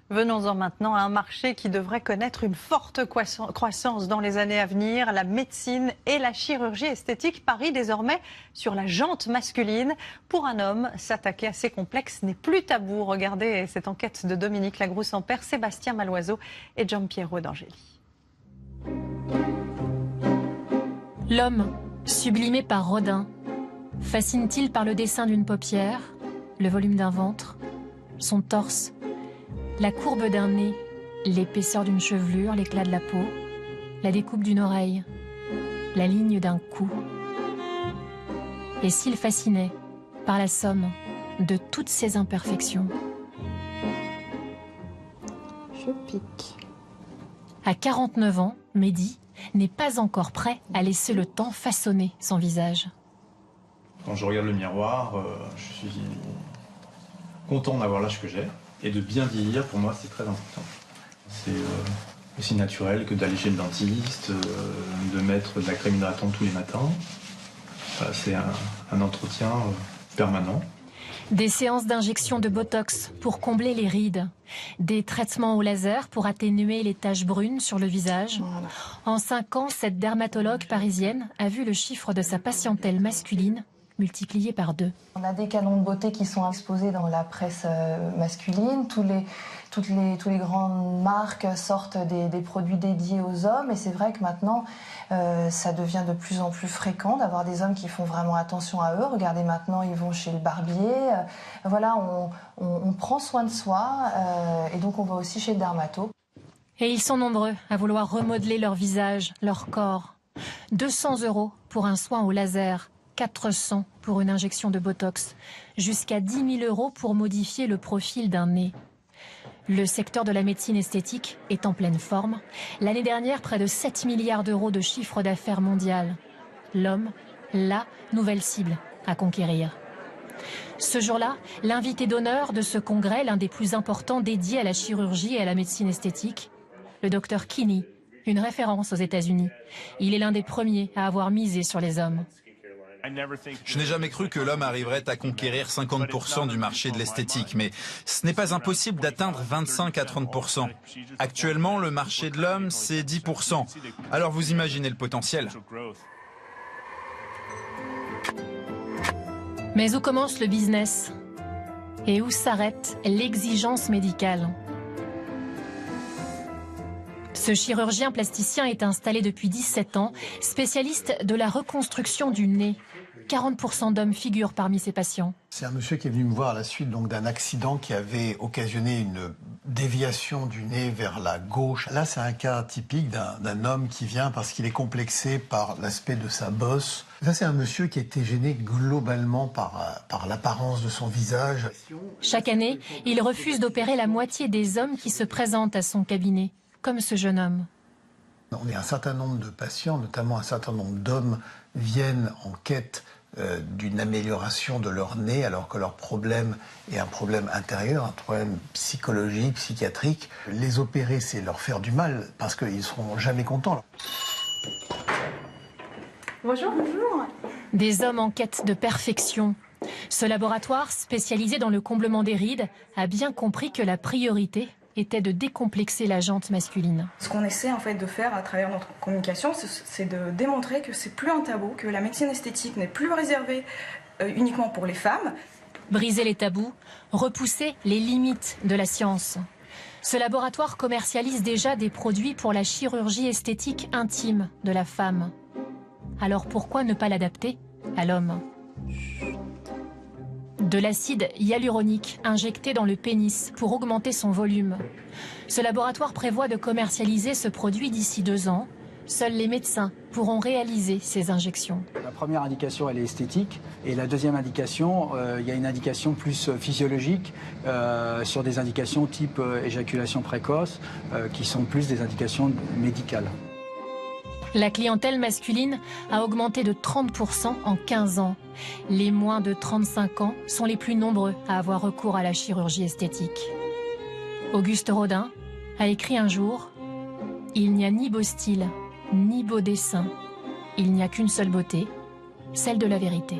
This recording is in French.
Venons-en maintenant à un marché qui devrait connaître une forte croissance dans les années à venir. La médecine et la chirurgie esthétique parient désormais sur la jante masculine. Pour un homme, s'attaquer à ces complexes n'est plus tabou. Regardez cette enquête de Dominique Lagrousse-Ampère, Sébastien Maloiseau et Giampiero D'Angeli. L'homme, sublimé par Rodin, fascine-t-il par le dessin d'une paupière, le volume d'un ventre, son torse, la courbe d'un nez, l'épaisseur d'une chevelure, l'éclat de la peau, la découpe d'une oreille, la ligne d'un cou? Et s'il fascinait par la somme de toutes ces imperfections? Je pique. À 49 ans, Mehdi n'est pas encore prêt à laisser le temps façonner son visage. Quand je regarde le miroir, je suis content d'avoir l'âge que j'ai. Et de bien vieillir, pour moi, c'est très important. C'est aussi naturel que d'aller chez le dentiste, de mettre de la crème hydratante tous les matins. Voilà, c'est un entretien permanent. Des séances d'injection de Botox pour combler les rides. Des traitements au laser pour atténuer les taches brunes sur le visage. Voilà. En 5 ans, cette dermatologue parisienne a vu le chiffre de sa patientèle masculine multiplié par 2. On a des canons de beauté qui sont exposés dans la presse masculine. Toutes les grandes marques sortent des produits dédiés aux hommes. Et c'est vrai que maintenant, ça devient de plus en plus fréquent d'avoir des hommes qui font vraiment attention à eux. Regardez, maintenant, ils vont chez le barbier. Voilà, on prend soin de soi. Et donc, on va aussi chez le dermato. Et ils sont nombreux à vouloir remodeler leur visage, leur corps. 200 € pour un soin au laser. 400 pour une injection de Botox, jusqu'à 10 000 € pour modifier le profil d'un nez. Le secteur de la médecine esthétique est en pleine forme. L'année dernière, près de 7 milliards d'euros de chiffre d'affaires mondial. L'homme, la nouvelle cible à conquérir. Ce jour-là, l'invité d'honneur de ce congrès, l'un des plus importants dédié à la chirurgie et à la médecine esthétique, le docteur Kinney, une référence aux États-Unis. Il est l'un des premiers à avoir misé sur les hommes. Je n'ai jamais cru que l'homme arriverait à conquérir 50% du marché de l'esthétique, mais ce n'est pas impossible d'atteindre 25 à 30%. Actuellement, le marché de l'homme, c'est 10%. Alors vous imaginez le potentiel. Mais où commence le business? Et où s'arrête l'exigence médicale? Ce chirurgien plasticien est installé depuis 17 ans, spécialiste de la reconstruction du nez. 40% d'hommes figurent parmi ses patients. C'est un monsieur qui est venu me voir à la suite d'un accident qui avait occasionné une déviation du nez vers la gauche. Là, c'est un cas typique d'un homme qui vient parce qu'il est complexé par l'aspect de sa bosse. Ça, c'est un monsieur qui était gêné globalement par l'apparence de son visage. Chaque année, il refuse d'opérer la moitié des hommes qui se présentent à son cabinet, comme ce jeune homme. On est un certain nombre de patients, notamment un certain nombre d'hommes, viennent en quête d'une amélioration de leur nez, alors que leur problème est un problème intérieur, un problème psychologique, psychiatrique. Les opérer, c'est leur faire du mal, parce qu'ils ne seront jamais contents. Bonjour, bonjour. Des hommes en quête de perfection. Ce laboratoire, spécialisé dans le comblement des rides, a bien compris que la priorité était de décomplexer la jante masculine. Ce qu'on essaie en fait de faire à travers notre communication, c'est de démontrer que c'est plus un tabou, que la médecine esthétique n'est plus réservée uniquement pour les femmes. Briser les tabous, repousser les limites de la science. Ce laboratoire commercialise déjà des produits pour la chirurgie esthétique intime de la femme. Alors pourquoi ne pas l'adapter à l'homme ? De l'acide hyaluronique injecté dans le pénis pour augmenter son volume. Ce laboratoire prévoit de commercialiser ce produit d'ici 2 ans. Seuls les médecins pourront réaliser ces injections. La première indication, elle est esthétique. Et la deuxième indication, il y a une indication plus physiologique sur des indications type éjaculation précoce, qui sont plus des indications médicales. La clientèle masculine a augmenté de 30% en 15 ans. Les moins de 35 ans sont les plus nombreux à avoir recours à la chirurgie esthétique. Auguste Rodin a écrit un jour « Il n'y a ni beau style, ni beau dessin. Il n'y a qu'une seule beauté, celle de la vérité. »